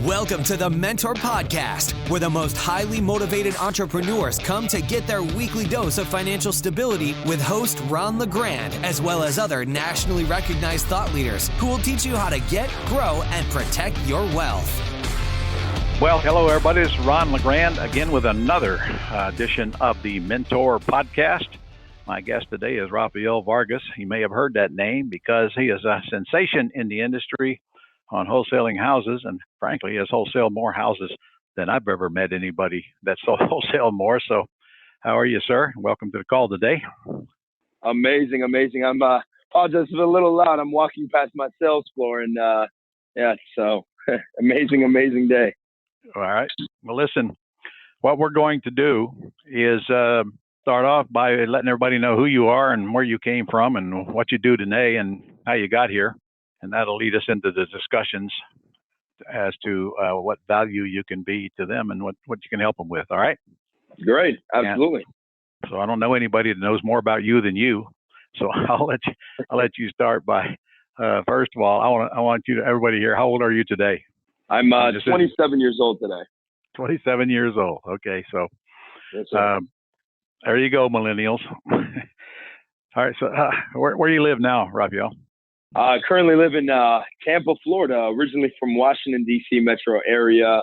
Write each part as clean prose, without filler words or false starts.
Welcome to the Mentor Podcast, where the most highly motivated entrepreneurs come to get their weekly dose of financial stability with host Ron LeGrand, as well as other nationally recognized thought leaders who will teach you how to get, grow, and protect your wealth. Well, hello, everybody. It's Ron LeGrand again with another edition of the Mentor Podcast. My guest today is Raphael Vargas. You may have heard that name because he is a sensation in the industry on wholesaling houses, and frankly, he has wholesaled more houses than I've ever met anybody that's wholesale more. So how are you, sir? Welcome to the call today. Amazing. I'm apologize for a little loud. I'm walking past my sales floor, and so amazing day. All right. Well, listen, what we're going to do is start off by letting everybody know who you are and where you came from and what you do today and how you got here. And that'll lead us into the discussions as to what value you can be to them and what you can help them with. All right? Great. Absolutely. And so I don't know anybody that knows more about you than you. So I'll let you start by first of all, I want everybody here. How old are you today? I'm 27 years old today. 27 years old. Okay. So yes, there you go, millennials. All right. So where do you live now, Raphael? I currently live in Tampa, Florida, originally from Washington, D.C. metro area.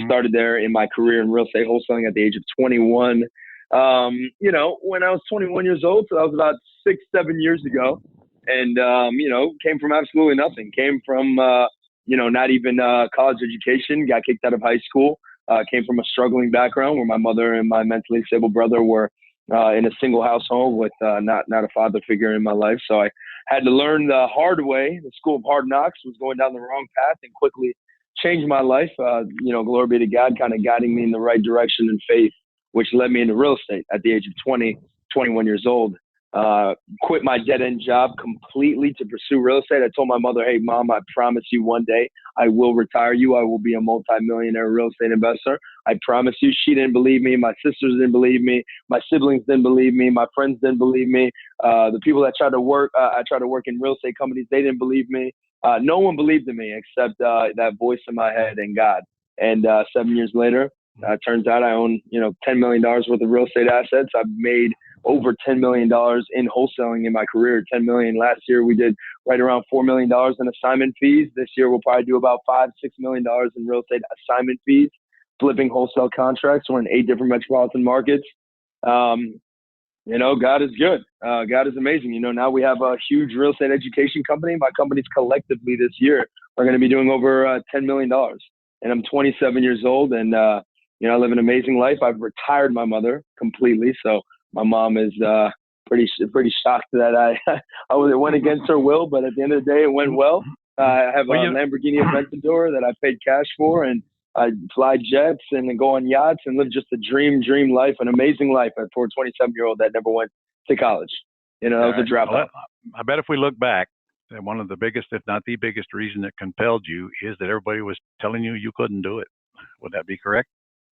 Started there in my career in real estate wholesaling at the age of 21. When I was 21 years old, so that was about 6-7 years ago. And, came from absolutely nothing. Came from, not even college education, got kicked out of high school. Came from a struggling background where my mother and my mentally disabled brother were in a single household with not a father figure in my life. So I had to learn the hard way. The school of hard knocks was going down the wrong path and quickly changed my life. Glory be to God, kind of guiding me in the right direction and faith, which led me into real estate at the age of 21 years old. Quit my dead-end job completely to pursue real estate. I told my mother, hey, Mom, I promise you one day I will retire you. I will be a multi-millionaire real estate investor. I promise you. She didn't believe me. My sisters didn't believe me. My siblings didn't believe me. My friends didn't believe me. The people that tried to work, I tried to work in real estate companies, they didn't believe me. No one believed in me except that voice in my head and God. And 7 years later, turns out I own, $10 million worth of real estate assets. I've made over $10 million in wholesaling in my career. $10 million last year. We did right around $4 million in assignment fees. This year we'll probably do about $5-6 million in real estate assignment fees, flipping wholesale contracts. We're in 8 different metropolitan markets. God is good. God is amazing. Now we have a huge real estate education company. My companies collectively this year are going to be doing over $10 million. And I'm 27 years old, and I live an amazing life. I've retired my mother completely, so my mom is pretty shocked that I went against her will, but at the end of the day, it went well. I have a Lamborghini Aventador that I paid cash for, and I fly jets and go on yachts and live just a dream life, an amazing life for a 27-year-old that never went to college. That was a dropout. Well, I bet if we look back, one of the biggest, if not the biggest reason that compelled you is that everybody was telling you couldn't do it. Would that be correct?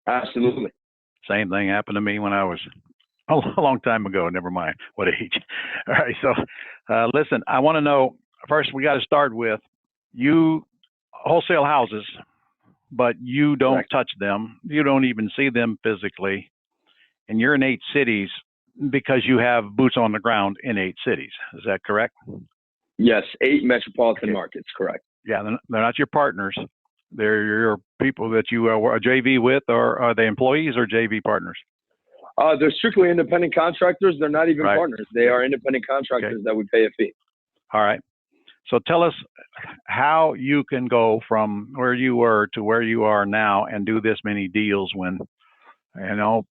Absolutely. Same thing happened to me when I was a long time ago. Never mind what age. All right. So listen, I want to know, first we got to start with you wholesale houses, but you don't Correct. touch them. You don't even see them physically. And you're in 8 cities because you have boots on the ground in 8 cities. Is that correct? Yes. 8 metropolitan markets. Correct. Yeah. They're not your partners. They're your people that you are a JV with, or are they employees or JV partners? They're strictly independent contractors. They're not even partners. They are independent contractors that we pay a fee. All right. So tell us how you can go from where you were to where you are now and do this many deals when,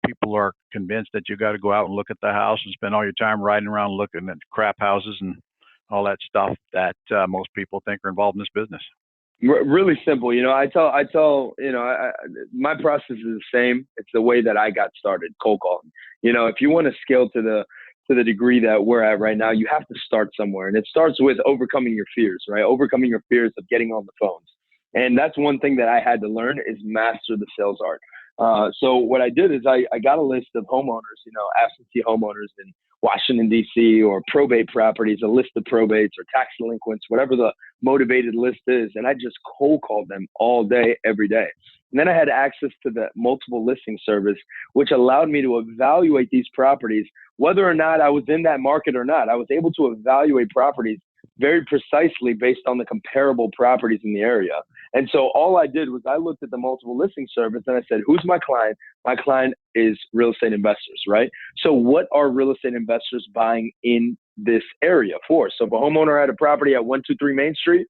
people are convinced that you got to go out and look at the house and spend all your time riding around looking at crap houses and all that stuff that most people think are involved in this business. Really simple. I tell, my process is the same. It's the way that I got started, cold calling. If you want to scale to the degree that we're at right now, you have to start somewhere. And it starts with overcoming your fears, right? Overcoming your fears of getting on the phones. And that's one thing that I had to learn is master the sales art. So what I did is I got a list of homeowners, absentee homeowners in Washington, D.C., or probate properties, a list of probates or tax delinquents, whatever the motivated list is. And I just cold called them all day, every day. And then I had access to the multiple listing service, which allowed me to evaluate these properties, whether or not I was in that market or not. I was able to evaluate properties very precisely based on the comparable properties in the area. And so all I did was I looked at the multiple listing service and I said, who's my client? My client is real estate investors, right? So what are real estate investors buying in this area for? So if a homeowner had a property at 123 Main Street,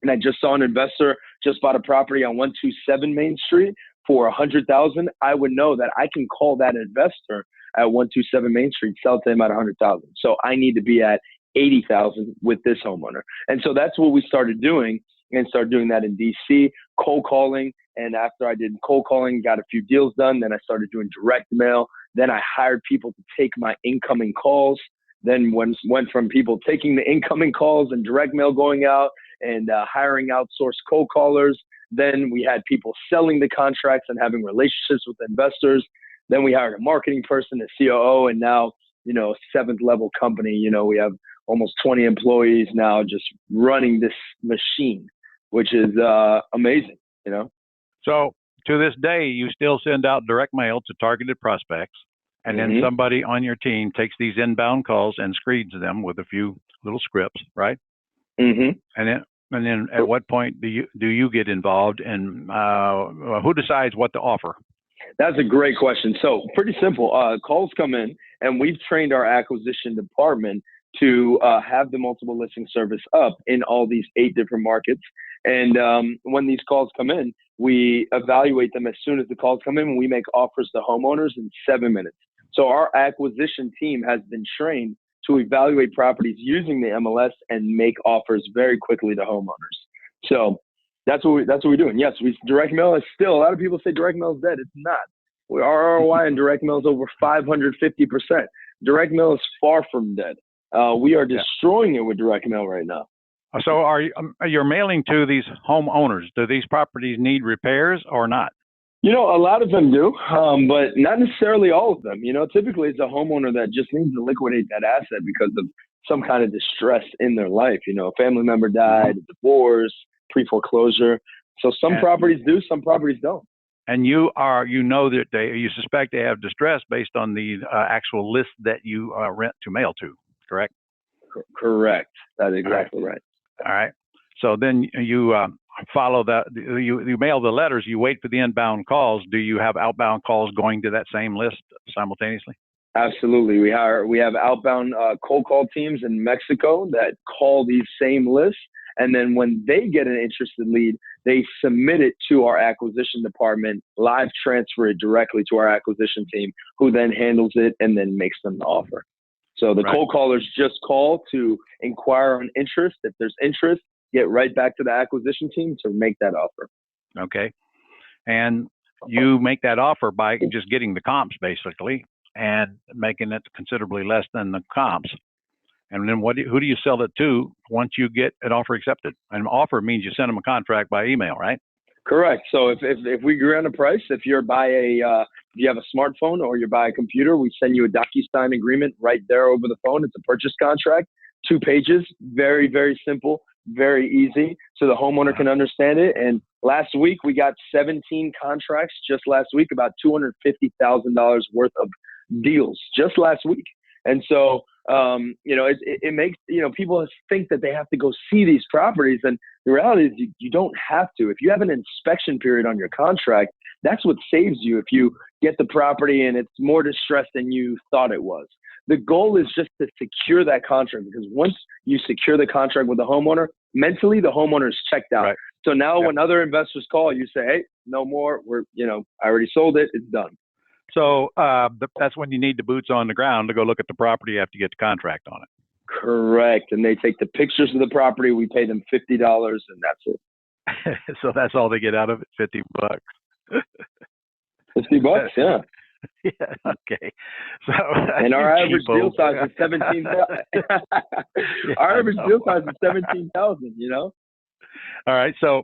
and I just saw an investor just bought a property on 127 Main Street for $100,000, I would know that I can call that investor at 127 Main Street, sell to him at $100,000. So I need to be at 80,000 with this homeowner. And so that's what we started doing, and started doing that in DC, cold calling. And after I did cold calling, got a few deals done, then I started doing direct mail. Then I hired people to take my incoming calls. Then went from people taking the incoming calls and direct mail going out and hiring outsourced cold callers. Then we had people selling the contracts and having relationships with investors. Then we hired a marketing person, a COO, and now, a seventh level company. We have almost 20 employees now just running this machine, which is amazing, So to this day, you still send out direct mail to targeted prospects, and then somebody on your team takes these inbound calls and screens them with a few little scripts, right? And then at what point do you get involved, and who decides what to offer? That's a great question. So pretty simple. Calls come in, and we've trained our acquisition department to have the multiple listing service up in all these 8 different markets. And when these calls come in, we evaluate them as soon as the calls come in, and we make offers to homeowners in 7 minutes. So our acquisition team has been trained to evaluate properties using the MLS and make offers very quickly to homeowners. So that's what we're doing. Yes, direct mail is still, a lot of people say direct mail is dead. It's not. Our ROI in direct mail is over 550%. Direct mail is far from dead. We are destroying it with direct mail right now. So you're mailing to these homeowners. Do these properties need repairs or not? A lot of them do, but not necessarily all of them. Typically it's a homeowner that just needs to liquidate that asset because of some kind of distress in their life. A family member died, a divorce, pre-foreclosure. So some properties do, some properties don't. And you suspect they have distress based on the actual list that you rent to mail to, correct? Correct. That's exactly right. All right. So then you follow that. You mail the letters. You wait for the inbound calls. Do you have outbound calls going to that same list simultaneously? Absolutely. We have outbound cold call teams in Mexico that call these same lists. And then when they get an interested lead, they submit it to our acquisition department, live transfer it directly to our acquisition team, who then handles it and then makes them the offer. So the cold callers just call to inquire on interest. If there's interest, get right back to the acquisition team to make that offer. Okay. And you make that offer by just getting the comps basically and making it considerably less than the comps. And then who do you sell it to once you get an offer accepted? An offer means you send them a contract by email, right? Correct. So if we agree on a price, if you have a smartphone or you buy a computer, we send you a DocuSign agreement right there over the phone. It's a purchase contract, 2 pages, very, very simple, very easy, so the homeowner can understand it. And last week we got 17 contracts just last week, about $250,000 worth of deals just last week. And so, it makes, people think that they have to go see these properties. And the reality is you don't have to. If you have an inspection period on your contract, that's what saves you if you get the property and it's more distressed than you thought it was. The goal is just to secure that contract, because once you secure the contract with the homeowner, mentally the homeowner is checked out. Right. So now when other investors call, you say, hey, no more. I already sold it. It's done. So that's when you need the boots on the ground to go look at the property after you get the contract on it. Correct. And they take the pictures of the property. We pay them $50 and that's it. So that's all they get out of it, $50. $50, yeah. Yeah, okay. So and our average deal size is 17,000. Our average deal size is 17,000, All right. So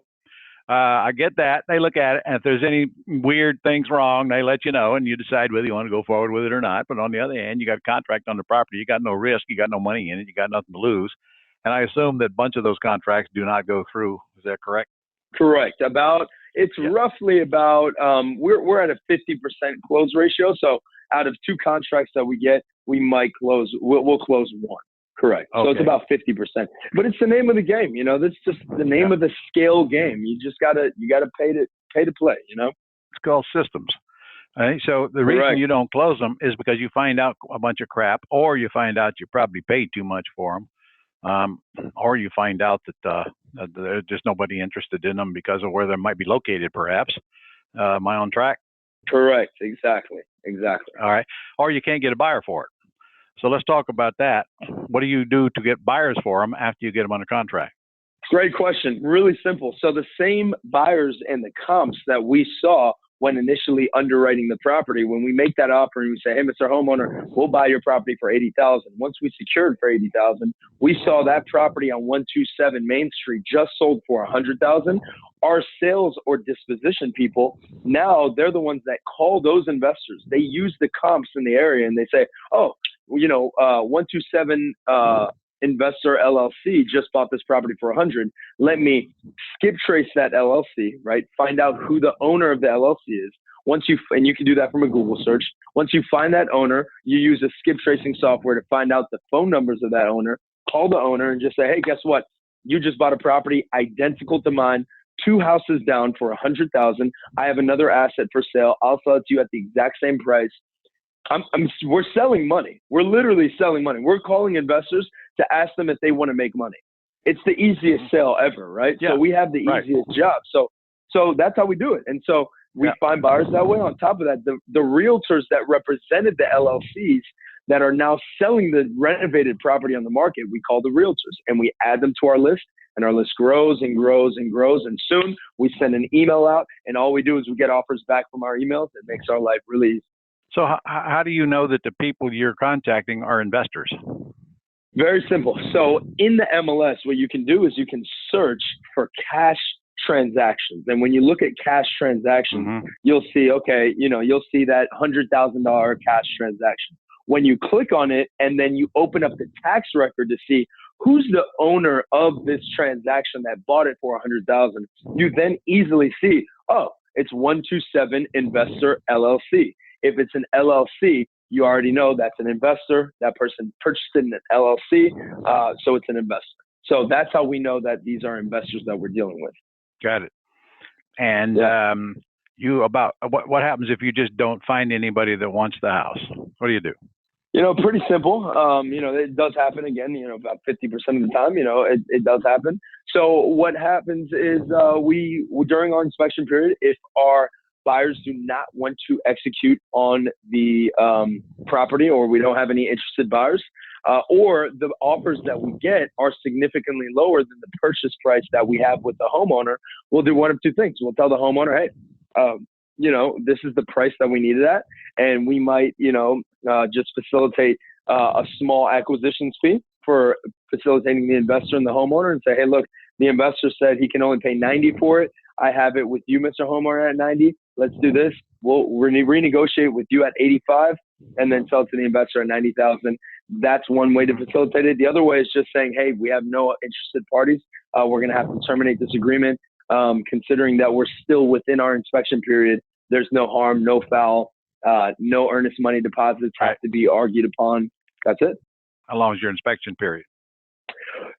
I get that. They look at it, and if there's any weird things wrong, they let you know, and you decide whether you want to go forward with it or not. But on the other hand, you got a contract on the property. You got no risk. You got no money in it. You got nothing to lose. And I assume that a bunch of those contracts do not go through. Is that correct? Correct. It's roughly about we're at a 50% close ratio. So out of 2 contracts that we get, we might close. We'll close 1. Correct. Okay. So it's about 50%. But it's the name of the game. That's just the name of the scale game. You just gotta pay to play. It's called systems. Right? So the reason you don't close them is because you find out a bunch of crap, or you find out you probably paid too much for them. Or you find out that there's just nobody interested in them because of where they might be located, perhaps. Am I on track? Correct. Exactly. All right. Or you can't get a buyer for it. So let's talk about that. What do you do to get buyers for them after you get them under contract? Great question. Really simple. So the same buyers and the comps that we saw when initially underwriting the property, when we make that offer and we say, hey, Mr. Homeowner, we'll buy your property for $80,000. Once we secured for $80,000, we saw that property on 127 Main Street just sold for $100,000. Our sales or disposition people, now they're the ones that call those investors. They use the comps in the area and they say, 127 Investor LLC just bought this property for $100. Let me skip trace that LLC, right? Find out who the owner of the LLC is. And you can do that from a Google search. Once you find that owner, you use a skip tracing software to find out the phone numbers of that owner. Call the owner and just say, hey, guess what? You just bought a property identical to mine, 2 houses down for $100,000. I have another asset for sale. I'll sell it to you at the exact same price. We're selling money. We're literally selling money. We're calling investors to ask them if they want to make money. It's the easiest sale ever, right? Yeah. So we have the easiest job. So that's how we do it. And so we find buyers that way. On top of that, the realtors that represented the LLCs that are now selling the renovated property on the market, we call the realtors, and we add them to our list, and our list grows and grows and grows. And soon we send an email out, and all we do is we get offers back from our emails. It makes our life really easy. So how do you know that the people you're contacting are investors? Very simple. So in the MLS, what you can do is you can search for cash transactions. And when you look at cash transactions, you'll see, you'll see that $100,000 cash transaction. When you click on it and then you open up the tax record to see who's the owner of this transaction that bought it for $100,000, you then easily see, it's 127 Investor LLC. If it's an LLC, you already know that's an investor. That person purchased it in an LLC, so it's an investor. So that's how we know that these are investors that we're dealing with. Got it. And what happens if you just don't find anybody that wants the house? What do you do? Pretty simple. It does happen again, about 50% of the time, it does happen. So what happens is we during our inspection period, if our buyers do not want to execute on the property, or we don't have any interested buyers, or the offers that we get are significantly lower than the purchase price that we have with the homeowner, we'll do one of 2 things. We'll tell the homeowner, hey, this is the price that we needed at, and we might, just facilitate a small acquisitions fee for facilitating the investor and the homeowner, and say, hey, look, the investor said he can only pay $90 for it. I have it with you, Mr. Homeowner, at $90. Let's do this. We'll renegotiate with you at $85 and then sell it to the investor at $90,000. That's one way to facilitate it. The other way is just saying, hey, we have no interested parties. We're going to have to terminate this agreement. Considering that we're still within our inspection period, there's no harm, no foul, no earnest money deposits have to be argued upon. That's it. How long is your inspection period?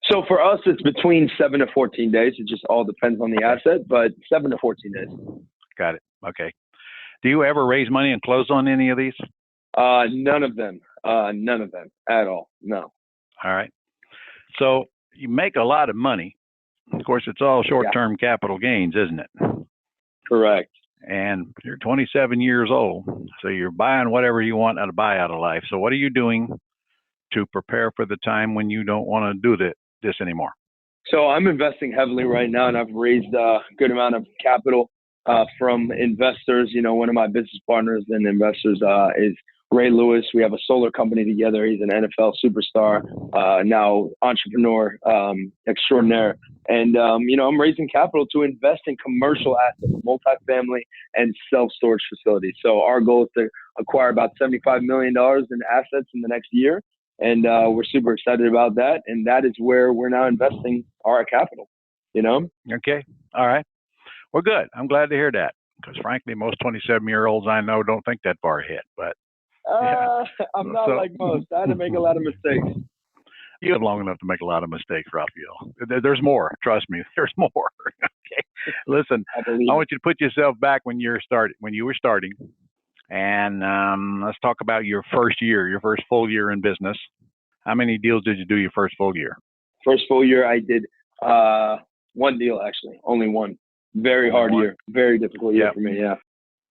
So for us, it's between 7 to 14 days. It just all depends on the asset, but 7 to 14 days. Got it. Okay. Do you ever raise money and close on any of these? None of them. None of them at all. No. All right. So you make a lot of money. Of course, it's all short-term capital gains, isn't it? Correct. And you're 27 years old, so you're buying whatever you want out of life. So what are you doing to prepare for the time when you don't want to do this anymore? So I'm investing heavily right now, and I've raised a good amount of capital from investors. One of my business partners and investors is Ray Lewis. We have a solar company together. He's an NFL superstar, now entrepreneur extraordinaire. And, I'm raising capital to invest in commercial assets, multifamily and self-storage facilities. So our goal is to acquire about $75 million in assets in the next year. And we're super excited about that. And that is where we're now investing our capital, Okay. All right. Well, good. I'm glad to hear that, because frankly, most 27-year-olds I know don't think that far ahead. But I'm not like most. I had to make a lot of mistakes. You live long enough to make a lot of mistakes, Raphael. There's more. Trust me, there's more. Okay. Listen, I want you to put yourself back when you were starting, and let's talk about your first full year in business. How many deals did you do your first full year? First full year, I did one deal, actually, only one. Very hard year, very difficult year for me. Yeah.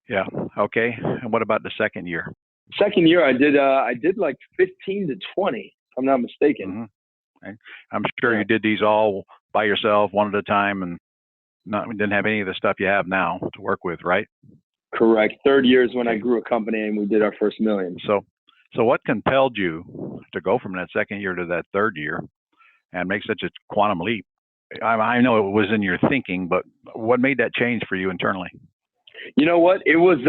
Yeah. Okay. And what about the second year? Second year, I did like 15 to 20, if I'm not mistaken. Mm-hmm. Okay. I'm sure you did these all by yourself, one at a time, and didn't have any of the stuff you have now to work with, right? Correct. Third year is when I grew a company and we did our first million. So what compelled you to go from that second year to that third year and make such a quantum leap? I know it was in your thinking, but what made that change for you internally? You know what? It was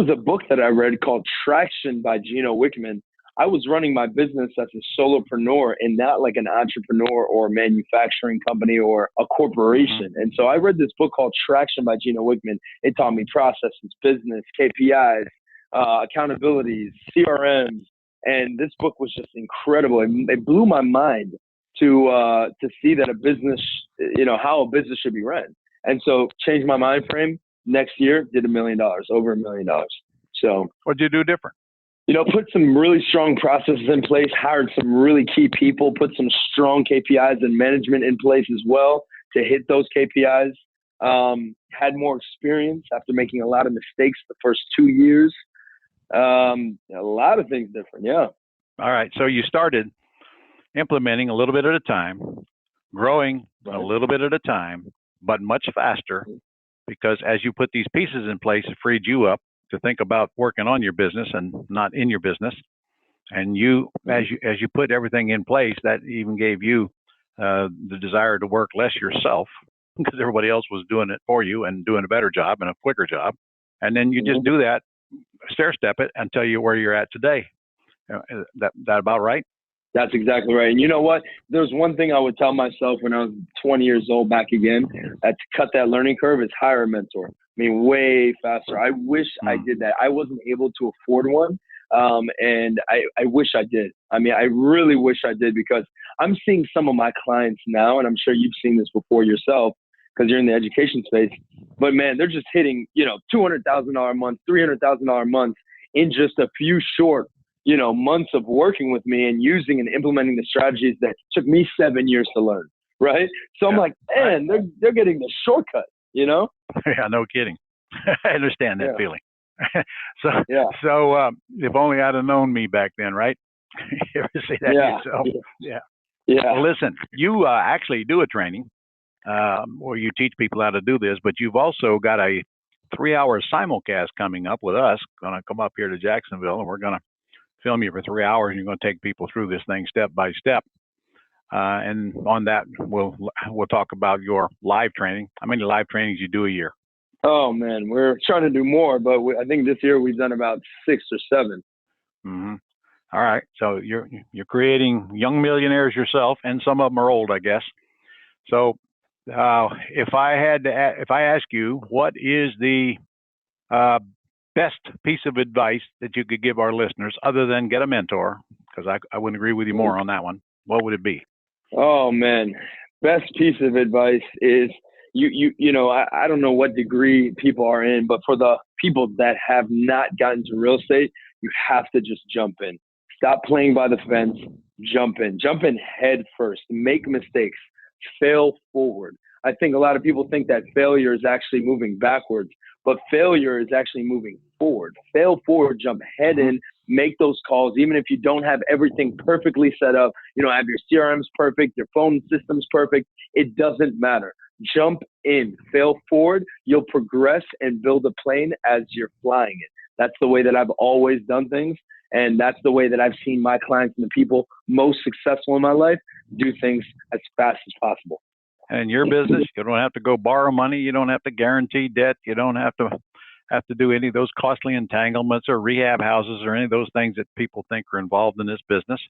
a book that I read called Traction by Gino Wickman. I was running my business as a solopreneur and not like an entrepreneur or a manufacturing company or a corporation. Mm-hmm. And so I read this book called Traction by Gino Wickman. It taught me processes, business, KPIs, accountabilities, CRMs. And this book was just incredible. It blew my mind to see that a business, how a business should be run. And so changed my mind frame. Next year, did $1 million, over $1 million. So what'd you do different? Put some really strong processes in place, hired some really key people, put some strong KPIs and management in place as well to hit those KPIs. Had more experience after making a lot of mistakes the first 2 years. A lot of things different. Yeah. All right. So you started implementing a little bit at a time, growing a little bit at a time, but much faster, because as you put these pieces in place, it freed you up to think about working on your business and not in your business. And as you put everything in place, that even gave you the desire to work less yourself, because everybody else was doing it for you and doing a better job and a quicker job. And then you just do that, stair step it until you're where you're at today. That about right? That's exactly right. And you know what? There's one thing I would tell myself when I was 20 years old back again, that to cut that learning curve is hire a mentor. I mean, way faster. I wish I did that. I wasn't able to afford one. And I wish I did. I mean, I really wish I did, because I'm seeing some of my clients now, and I'm sure you've seen this before yourself because you're in the education space. But man, they're just hitting, $200,000 a month, $300,000 a month in just a few short months of working with me and using and implementing the strategies that took me 7 years to learn. Right. So I'm like, man, they're getting the shortcut, Yeah, no kidding. I understand that feeling. So if only I'd have known me back then, right? You ever say that yourself? Yeah. Well, listen, you actually do a training where you teach people how to do this, but you've also got a 3-hour simulcast coming up with us. Going to come up here to Jacksonville, and we're going to film you for 3 hours. And you're going to take people through this thing step by step. And on that, we'll talk about your live training. How many live trainings you do a year? Oh man, we're trying to do more, but I think this year we've done about 6 or 7. Mm-hmm. All right. So you're creating young millionaires yourself, and some of them are old, I guess. So if I ask you, what is the best piece of advice that you could give our listeners, other than get a mentor, because I wouldn't agree with you more on that one, what would it be? Oh man, best piece of advice is I don't know what degree people are in, but for the people that have not gotten to real estate, you have to just jump in. Stop playing by the fence. Jump in head first. Make mistakes. Fail forward. I think a lot of people think that failure is actually moving backwards, but failure is actually moving forward. Fail forward, jump head in, make those calls, even if you don't have everything perfectly set up. Have your CRMs perfect, your phone system's perfect. It doesn't matter. Jump in, fail forward. You'll progress and build a plane as you're flying it. That's the way that I've always done things. And that's the way that I've seen my clients and the people most successful in my life do things as fast as possible. And in your business, you don't have to go borrow money. You don't have to guarantee debt. You don't have to do any of those costly entanglements or rehab houses or any of those things that people think are involved in this business.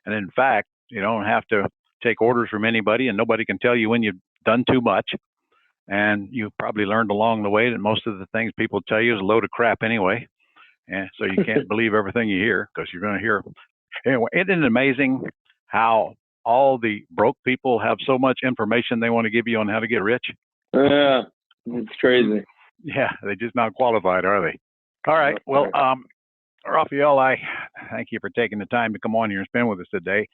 And in fact, you don't have to take orders from anybody, and nobody can tell you when you've done too much. And you probably learned along the way that most of the things people tell you is a load of crap anyway. And so you can't believe everything you hear, because you're going to hear. Anyway, isn't it amazing how all the broke people have so much information they want to give you on how to get rich? Yeah, it's crazy. Yeah, they're just not qualified, are they? All right. Well, Raphael, I thank you for taking the time to come on here and spend with us today.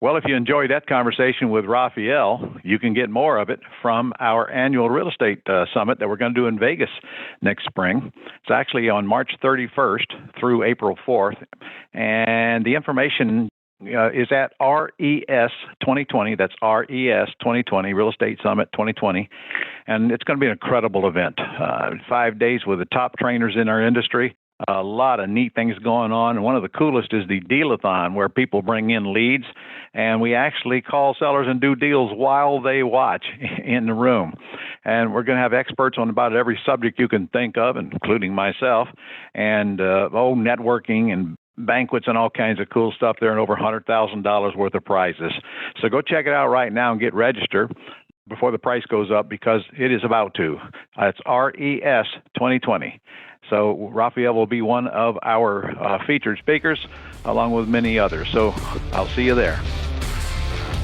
Well, if you enjoyed that conversation with Raphael, you can get more of it from our annual real estate summit that we're going to do in Vegas next spring. It's actually on March 31st through April 4th. And the information is at RES 2020. That's RES 2020, Real Estate Summit 2020. And it's going to be an incredible event. 5 days with the top trainers in our industry. A lot of neat things going on. And one of the coolest is the deal-a-thon, where people bring in leads, and we actually call sellers and do deals while they watch in the room. And we're going to have experts on about every subject you can think of, including myself, and networking and banquets and all kinds of cool stuff there, and over $100,000 worth of prizes. So go check it out right now and get registered before the price goes up, because it is about to. It's RES 2020. So Raphael will be one of our featured speakers, along with many others. So I'll see you there.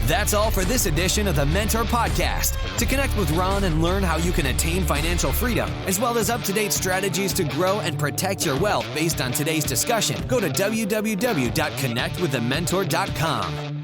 That's all for this edition of the Mentor Podcast. To connect with Ron and learn how you can attain financial freedom, as well as up-to-date strategies to grow and protect your wealth based on today's discussion, go to www.connectwiththementor.com.